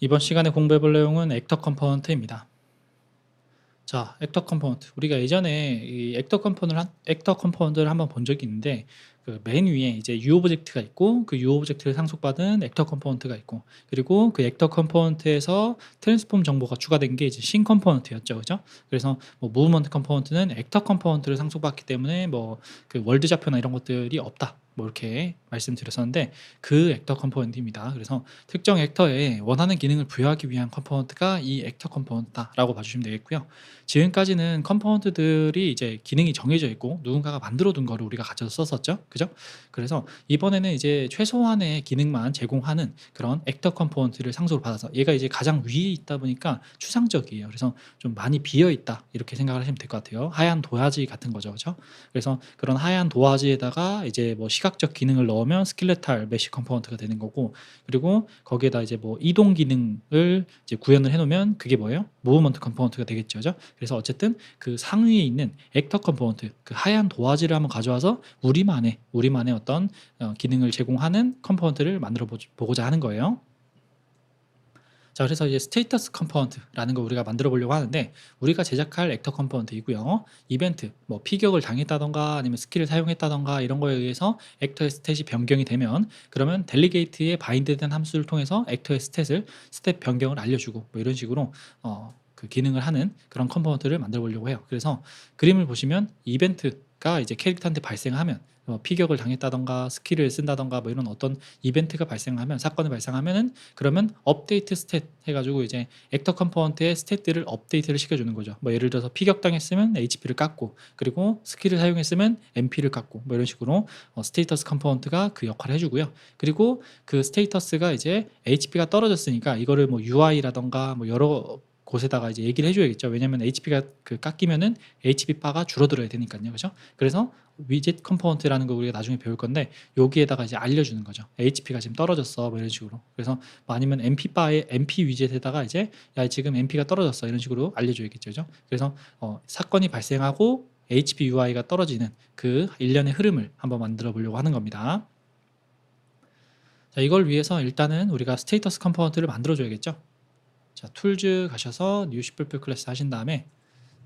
이번 시간에 공부해 볼 내용은 액터 컴포넌트입니다. 자, 액터 컴포넌트. 우리가 예전에 이 액터 컴포넌트를 한번 본 적이 있는데 그 맨 위에 이제 U 오브젝트가 있고 그 U 오브젝트를 상속받은 액터 컴포넌트가 있고 그리고 그 액터 컴포넌트에서 트랜스폼 정보가 추가된 게 이제 신 컴포넌트였죠. 그죠? 그래서 뭐 무브먼트 컴포넌트는 액터 컴포넌트를 상속받기 때문에 뭐 그 월드 좌표나 이런 것들이 없다. 뭐 이렇게 말씀드렸었는데 그 액터 컴포넌트입니다. 그래서 특정 액터에 원하는 기능을 부여하기 위한 컴포넌트가 이 액터 컴포넌트다라고 봐주시면 되겠고요. 지금까지는 컴포넌트들이 이제 기능이 정해져 있고 누군가가 만들어 둔 거를 우리가 가져서 썼었죠. 그죠? 그래서 이번에는 이제 최소한의 기능만 제공하는 그런 액터 컴포넌트를 상속을 받아서 얘가 이제 가장 위에 있다 보니까 추상적이에요. 그래서 좀 많이 비어 있다 이렇게 생각을 하시면 될 것 같아요. 하얀 도화지 같은 거죠. 그죠? 그래서 그런 하얀 도화지에다가 이제 뭐 시각적 기능을 넣으면 스켈레탈 메쉬 컴포넌트가 되는 거고, 그리고 거기에다 이제 뭐 이동 기능을 이제 구현을 해 놓으면 그게 뭐예요? 무브먼트 컴포넌트가 되겠죠. 그죠? 그래서 어쨌든 그 상위에 있는 액터 컴포넌트, 그 하얀 도화지를 한번 가져와서 우리만의 어떤 기능을 제공하는 컴포넌트를 만들어 보고자 하는 거예요. 자, 그래서 이제 스테이터스 컴포넌트라는 걸 우리가 만들어 보려고 하는데, 우리가 제작할 액터 컴포넌트이고요. 이벤트, 뭐 피격을 당했다던가 아니면 스킬을 사용했다던가 이런 거에 의해서 액터의 스탯이 변경이 되면, 그러면 델리게이트에 바인드된 함수를 통해서 액터의 스탯 변경을 알려주고 뭐 이런 식으로 그 기능을 하는 그런 컴포넌트를 만들어 보려고 해요. 그래서 그림을 보시면 이벤트가 이제 캐릭터한테 발생하면 피격을 당했다던가 스킬을 쓴다던가 뭐 이런 어떤 이벤트가 발생하면, 사건이 발생하면은, 그러면 업데이트 스탯 해가지고 이제 액터 컴포넌트의 스탯들을 업데이트를 시켜주는 거죠. 뭐 예를 들어서 피격당했으면 HP를 깎고, 그리고 스킬을 사용했으면 MP를 깎고, 뭐 이런 식으로 스테이터스 컴포넌트가 그 역할을 해주고요. 그리고 그 스테이터스가 이제 HP가 떨어졌으니까 이거를 뭐 UI라던가 뭐 여러 곳에다가 이제 얘기를 해줘야겠죠. 왜냐면 HP가 그 깎이면은 HP 바가 줄어들어야 되니까요. 그죠? 그래서 위젯 컴포넌트라는 거 우리가 나중에 배울 건데, 여기에다가 이제 알려주는 거죠. HP가 지금 떨어졌어, 뭐 이런 식으로. 그래서 뭐 아니면 MP 위젯에다가 이제 야 지금 MP가 떨어졌어 이런 식으로 알려줘야겠죠. 그죠? 그래서 사건이 발생하고 HP UI가 떨어지는 그 일련의 흐름을 한번 만들어 보려고 하는 겁니다. 자, 이걸 위해서 일단은 우리가 스테이터스 컴포넌트를 만들어 줘야겠죠. 자, 툴즈 가셔서 뉴 시플 클래스 하신 다음에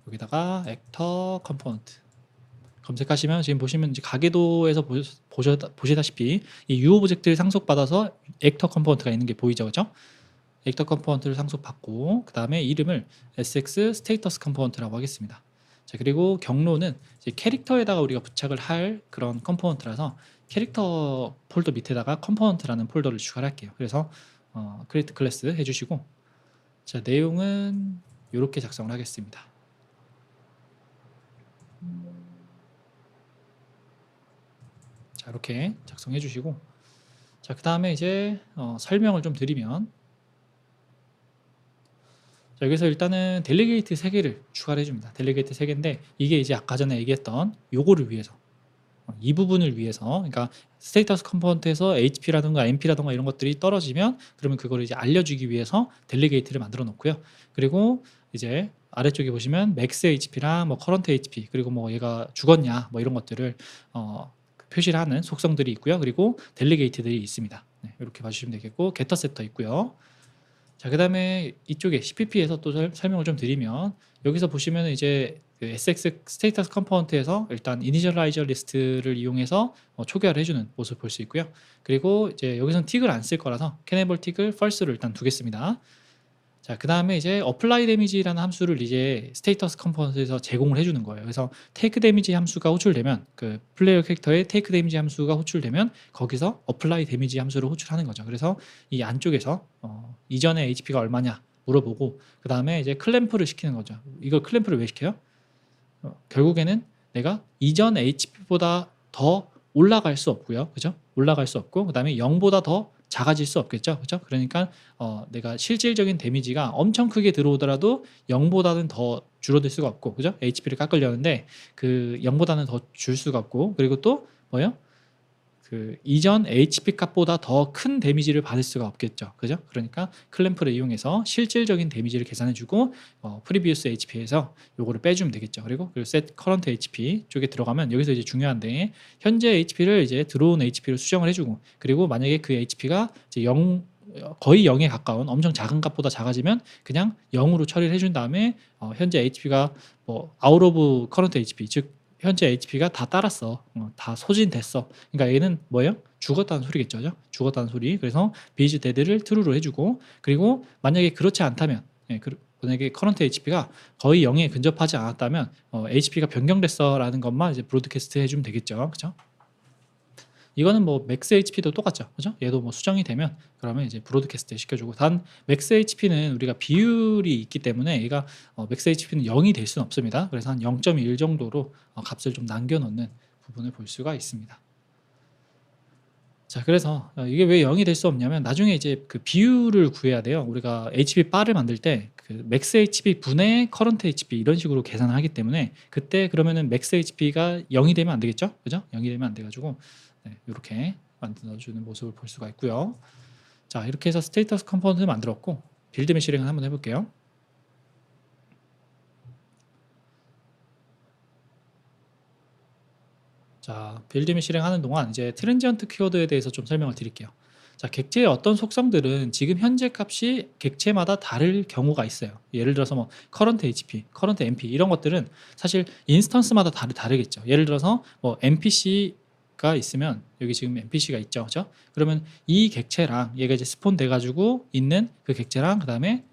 여기다가 액터 컴포넌트 검색하시면 지금 보시면 이제 가계도에서 보시다시피 이 U 오브젝트를 상속받아서 액터 컴포넌트가 있는 게 보이죠. 그죠? 액터 컴포넌트를 상속받고 그 다음에 이름을 SX 스테이터스 컴포넌트라고 하겠습니다. 자, 그리고 경로는 이제 캐릭터에다가 우리가 부착을 할 그런 컴포넌트라서 캐릭터 폴더 밑에다가 컴포넌트라는 폴더를 추가를 할게요. 그래서 크리에이트 클래스 해주시고, 자, 내용은 이렇게 작성을 하겠습니다. 자, 이렇게 작성해 주시고, 자, 그 다음에 이제 설명을 좀 드리면, 자, 여기서 일단은 델리게이트 3개를 추가를 해줍니다. 델리게이트 3개인데 이게 이제 아까 전에 얘기했던 요거를 위해서, 이 부분을 위해서, 그러니까 스테이터스 컴포넌트에서 HP라든가 MP라든가 이런 것들이 떨어지면 그러면 그거를 이제 알려주기 위해서 델리게이트를 만들어 놓고요. 그리고 이제 아래쪽에 보시면 맥스 HP랑 뭐 커런트 HP, 그리고 뭐 얘가 죽었냐 뭐 이런 것들을 표시를 하는 속성들이 있고요. 그리고 델리게이트들이 있습니다. 네, 이렇게 봐주시면 되겠고, 게터 세터 있고요. 자, 그 다음에 이쪽에 CPP에서 또 설명을 좀 드리면, 여기서 보시면 이제 그 SX 스테이터스 컴포넌트에서 일단 이니셜라이저 리스트를 이용해서 초기화를 해주는 모습을 볼 수 있고요. 그리고 이제 여기서는 틱을 안 쓸 거라서 캐네벌 틱을 false로 일단 두겠습니다. 자, 그 다음에 이제 apply damage라는 함수를 이제 스테이터스 컴포넌트에서 제공을 해주는 거예요. 그래서 take damage 함수가 호출되면, 그 플레이어 캐릭터의 take damage 함수가 호출되면 거기서 apply damage 함수를 호출하는 거죠. 그래서 이 안쪽에서 이전에 HP가 얼마냐 물어보고, 그 다음에 이제 클램프를 시키는 거죠. 이걸 클램프를 왜 시켜요? 결국에는 내가 이전 HP보다 더 올라갈 수 없고요. 그죠? 올라갈 수 없고, 그 다음에 0보다 더 작아질 수 없겠죠. 그죠? 그러니까 내가 실질적인 데미지가 엄청 크게 들어오더라도 0보다는 더 줄어들 수가 없고, 그죠? HP를 깎으려는데 그 0보다는 더 줄 수가 없고, 그리고 또 뭐요? 그 이전 HP 값보다 더 큰 데미지를 받을 수가 없겠죠. 그죠? 그러니까 클램프를 이용해서 실질적인 데미지를 계산해주고 프리비우스 HP에서 요거를 빼주면 되겠죠. 그리고 set current HP 쪽에 들어가면 여기서 이제 중요한데, 현재 HP를 이제 들어온 HP로 수정을 해주고, 그리고 만약에 그 HP가 이제 거의 0에 가까운 엄청 작은 값보다 작아지면 그냥 0으로 처리를 해준 다음에 현재 HP가 뭐 out of current HP, 즉 현재 HP가 다 따랐어, 다 소진됐어. 그러니까 얘는 뭐예요? 죽었다는 소리겠죠, 그죠? 죽었다는 소리. 그래서 비즈 데드를 true로 해주고, 그리고 만약에 그렇지 않다면, 만약에 current HP가 거의 0에 근접하지 않았다면 HP가 변경됐어라는 것만 이제 브로드캐스트 해주면 되겠죠, 그죠? 이거는 뭐 맥스 HP도 똑같죠, 그죠? 얘도 뭐 수정이 되면 그러면 이제 브로드캐스트 시켜주고, 단 맥스 HP는 우리가 비율이 있기 때문에 얘가 맥스 HP는 0이 될 수는 없습니다. 그래서 한 0.1 정도로 값을 좀 남겨놓는 부분을 볼 수가 있습니다. 자, 그래서 이게 왜 0이 될 수 없냐면 나중에 이제 그 비율을 구해야 돼요. 우리가 HP 바를 만들 때 그 맥스 HP 분의 커런트 HP 이런 식으로 계산을 하기 때문에 그때 그러면은 맥스 HP가 0이 되면 안 되겠죠, 그죠? 0이 되면 안 돼가지고 이렇게 만들어주는 모습을 볼 수가 있고요. 자, 이렇게 해서 스테이터스 컴포넌트를 만들었고, 빌드 및 실행을 한번 해볼게요. 자, 빌드 및 실행하는 동안 이제 트랜지언트 키워드에 대해서 좀 설명을 드릴게요. 자, 객체의 어떤 속성들은 지금 현재 값이 객체마다 다를 경우가 있어요. 예를 들어서 뭐 current HP, current MP 이런 것들은 사실 인스턴스마다 다르겠죠. 예를 들어서 뭐 NPC가 있으면 여기 지금 NPC가 있죠, 그죠? 그러면 이 객체랑 얘가 이제 스폰 돼가지고 있는 그 객체랑 그 다음에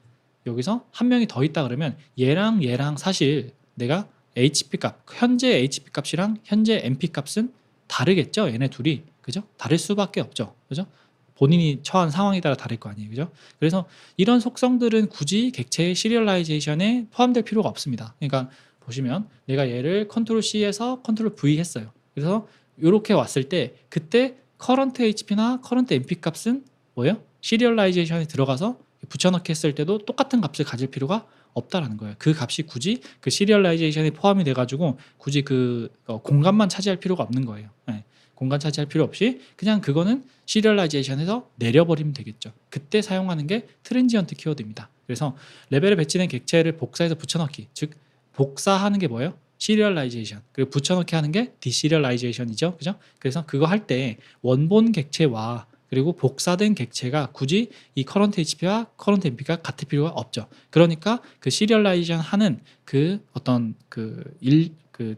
여기서 한 명이 더 있다 그러면 얘랑 사실 내가 HP 값, 현재 HP 값이랑 현재 MP 값은 다르겠죠, 얘네 둘이, 그죠? 다를 수밖에 없죠, 그죠? 본인이 처한 상황에 따라 다를 거 아니에요, 그죠? 그래서 이런 속성들은 굳이 객체의 시리얼라이제이션에 포함될 필요가 없습니다. 그러니까 보시면 내가 얘를 컨트롤 C에서 컨트롤 V 했어요. 그래서 이렇게 왔을 때 그때 커런트 HP나 커런트 MP 값은 뭐예요? 시리얼라이제이션에 들어가서 붙여넣기 했을 때도 똑같은 값을 가질 필요가 없다라는 거예요. 그 값이 굳이 그 시리얼라이제이션에 포함이 돼가지고 굳이 그 공간만 차지할 필요가 없는 거예요. 네. 공간 차지할 필요 없이 그냥 그거는 시리얼라이제이션에서 내려버리면 되겠죠. 그때 사용하는 게 트랜지언트 키워드입니다. 그래서 레벨에 배치된 객체를 복사해서 붙여넣기, 즉 복사하는 게 뭐예요? 시리얼라이제이션. 그리고 붙여넣기 하는 게 디시리얼라이제이션이죠, 그죠? 그래서 그거 할 때 원본 객체와 그리고 복사된 객체가 굳이 이 커런트 HP와 커런트 MP가 같을 필요가 없죠. 그러니까 그 시리얼라이제이션 하는 그 어떤 그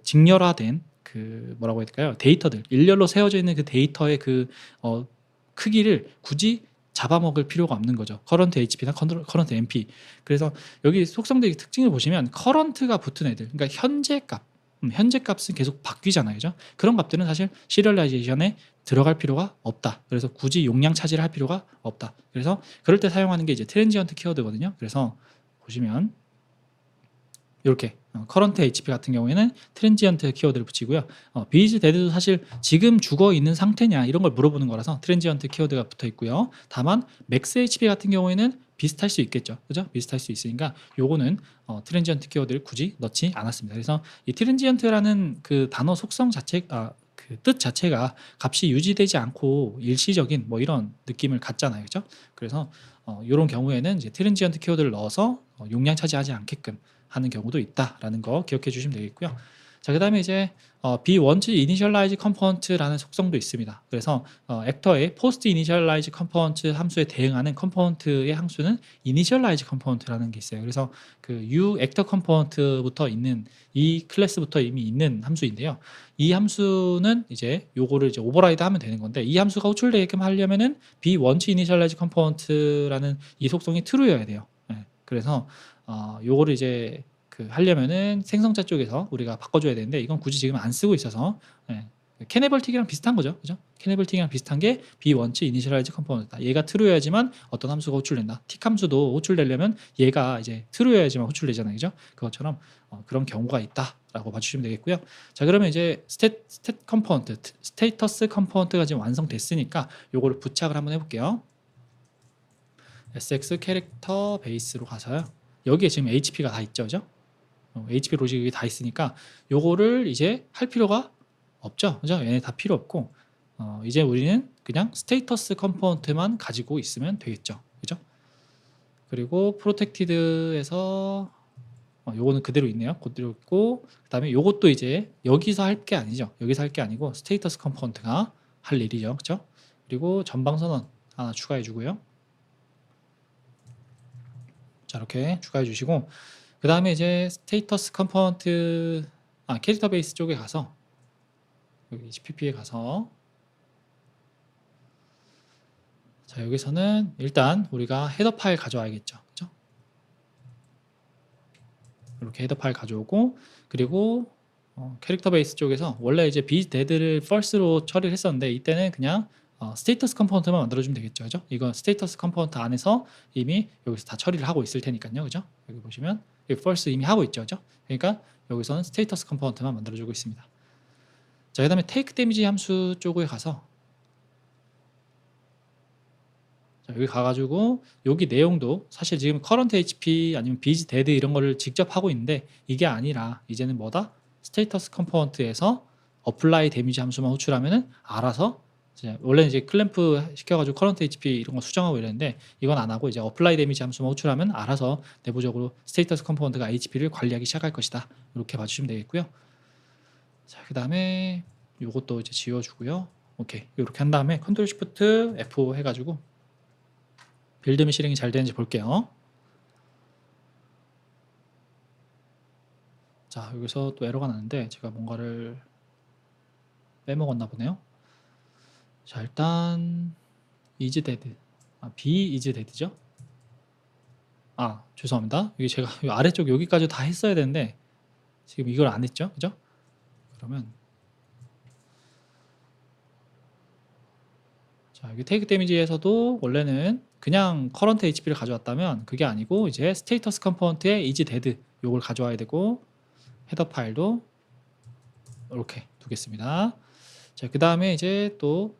직렬화된 그 뭐라고 해야 될까요? 데이터들, 일렬로 세워져 있는 그 데이터의 그 크기를 굳이 잡아먹을 필요가 없는 거죠. 커런트 HP나 커런트 MP. 그래서 여기 속성들의 특징을 보시면 커런트가 붙은 애들, 그러니까 현재 값, 현재 값은 계속 바뀌잖아요, 그죠? 그런 값들은 사실 시리얼라이제이션에 들어갈 필요가 없다. 그래서 굳이 용량 차지를 할 필요가 없다. 그래서 그럴 때 사용하는 게 이제 트랜지언트 키워드거든요. 그래서 보시면 이렇게 커런트 HP 같은 경우에는 트랜지언트 키워드를 붙이고요. 비즈 데드도 사실 지금 죽어 있는 상태냐 이런 걸 물어보는 거라서 트랜지언트 키워드가 붙어 있고요. 다만 맥스 HP 같은 경우에는 비슷할 수 있겠죠, 그죠? 비슷할 수 있으니까 요거는 트랜지언트 키워드를 굳이 넣지 않았습니다. 그래서 이 트랜지언트라는 그 단어 속성 자체, 그 뜻 자체가 값이 유지되지 않고 일시적인 뭐 이런 느낌을 갖잖아요, 그죠? 그래서 이런 경우에는 이제 트랜지언트 키워드를 넣어서 용량 차지하지 않게끔 하는 경우도 있다라는 거 기억해 주시면 되겠고요. 자, 그다음에 이제 B1 이니셜라이즈 컴포넌트라는 속성도 있습니다. 그래서 액터의 포스트 이니셜라이즈 컴포넌트 함수에 대응하는 컴포넌트의 함수는 이니셜라이즈 컴포넌트라는 게 있어요. 그래서 그 U 액터 컴포넌트부터 있는 이 클래스부터 이미 있는 함수인데요. 이 함수는 이제 요거를 이제 오버라이드 하면 되는 건데, 이 함수가 호출되게끔 하려면은 B1 이니셜라이즈 컴포넌트라는 이 속성이 true여야 돼요. 네. 그래서 요거를 이제 그 하려면은 생성자 쪽에서 우리가 바꿔줘야 되는데 이건 굳이 지금 안 쓰고 있어서 캐네벌틱이랑 비슷한 거죠, 그죠? 캐네벌틱이랑 비슷한 게 B1 이니셜라이즈 컴포넌트다. 얘가 true여야지만 어떤 함수가 호출된다. 틱 함수도 호출되려면 얘가 이제 true여야지만 호출되잖아요, 그죠? 그것처럼 그런 경우가 있다라고 봐주시면 되겠고요. 자, 그러면 이제 스탯 컴포넌트, 스테이터스 컴포넌트가 지금 완성됐으니까 요거를 부착을 한번 해볼게요. SX 캐릭터 베이스로 가서요. 여기에 지금 HP가 다 있죠, 그죠? HP 로직이 다 있으니까 요거를 이제 할 필요가 없죠, 그죠? 얘네 다 필요 없고 이제 우리는 그냥 스테이터스 컴포넌트만 가지고 있으면 되겠죠, 그죠? 그리고 프로텍티드에서 요거는 그대로 있네요. 그대로 있고, 그 다음에 요것도 이제 여기서 할 게 아니죠. 여기서 할 게 아니고 스테이터스 컴포넌트가 할 일이죠, 그죠? 그리고 전방 선언 하나 추가해 주고요. 자, 이렇게 추가해 주시고 그다음에 이제 스테이터스 컴포넌트 캐릭터 베이스 쪽에 가서 여기 GPP에 가서 자, 여기서는 일단 우리가 헤더 파일 가져와야겠죠. 그죠? 이렇게 헤더 파일 가져오고 그리고 캐릭터 베이스 쪽에서 원래 이제 be dead를 first로 처리를 했었는데 이때는 그냥 스테이터스 컴포넌트만 만들어주면 되겠죠. 그죠? 이건 스테이터스 컴포넌트 안에서 이미 여기서 다 처리를 하고 있을 테니까요. 그죠? 여기 보시면 여기 first 이미 하고 있죠. 그죠? 그러니까 여기서는 스테이터스 컴포넌트만 만들어주고 있습니다. 자, 그 다음에 take damage 함수 쪽에 가서 자, 여기 가가지고 여기 내용도 사실 지금 current HP 아니면 biz dead 이런 거를 직접 하고 있는데 이게 아니라 이제는 뭐다? 스테이터스 컴포넌트에서 apply 데미지 함수만 호출하면은 알아서 원래는 이제 클램프 시켜가지고 current HP 이런 거 수정하고 이랬는데 이건 안 하고 이제 apply 데미지 함수만 호출하면 알아서 내부적으로 스테이터스 컴포넌트가 HP를 관리하기 시작할 것이다. 이렇게 봐주시면 되겠고요. 자, 그 다음에 요것도 이제 지워주고요. 오케이, 이렇게 한 다음에 컨트롤 시프트 F 해가지고 빌드 및 실행이 잘 되는지 볼게요. 자, 여기서 또 에러가 나는데 제가 뭔가를 빼먹었나 보네요. 자, 일단 is dead be is dead죠. 죄송합니다. 여기 제가 아래쪽 여기까지 다 했어야 되는데 지금 이걸 안 했죠. 그죠? 그러면 자, 여기 take damage에서도 원래는 그냥 current HP를 가져왔다면 그게 아니고 이제 스테이터스 컴포넌트에 is dead 요걸 가져와야 되고 헤더 파일도 이렇게 두겠습니다. 자, 그 다음에 이제 또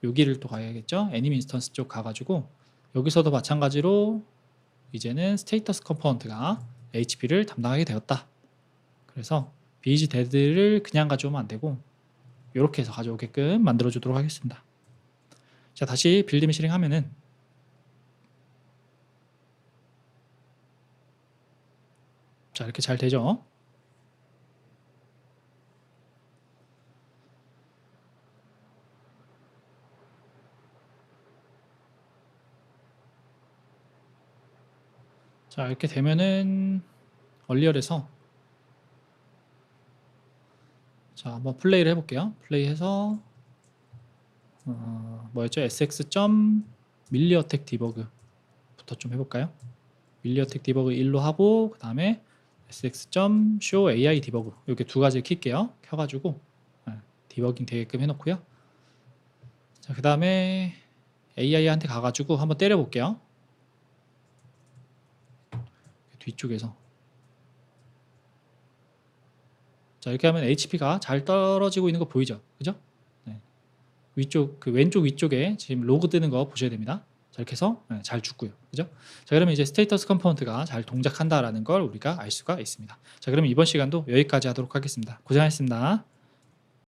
여기를 또 가야겠죠. 애니메 인스턴스 쪽 가가지고 여기서도 마찬가지로 이제는 스테이터스 컴포넌트가 HP를 담당하게 되었다. 그래서 BG 데드를 그냥 가져오면 안 되고 이렇게 해서 가져오게끔 만들어 주도록 하겠습니다. 자, 다시 빌드 및 실행하면은 자, 이렇게 잘 되죠. 자, 이렇게 되면은 얼리얼에서 자, 한번 플레이를 해볼게요. 플레이해서 뭐였죠? sx.milli attack debug부터 좀 해볼까요? milli attack debug 1로 하고 그 다음에 sx.show ai debug 이렇게 두 가지를 킬게요. 켜가지고 디버깅 되게끔 해놓고요. 자, 그 다음에 AI한테 가가지고 한번 때려볼게요. 뒤쪽에서 자, 이렇게 하면 HP가 잘 떨어지고 있는 거 보이죠? 그죠? 네. 위쪽 그 왼쪽 위쪽에 지금 로그 뜨는 거 보셔야 됩니다. 자, 이렇게 해서 잘 죽고요. 그죠? 자, 그러면 이제 스테이터스 컴포넌트가 잘 동작한다라는 걸 우리가 알 수가 있습니다. 자, 그러면 이번 시간도 여기까지 하도록 하겠습니다. 고생하셨습니다.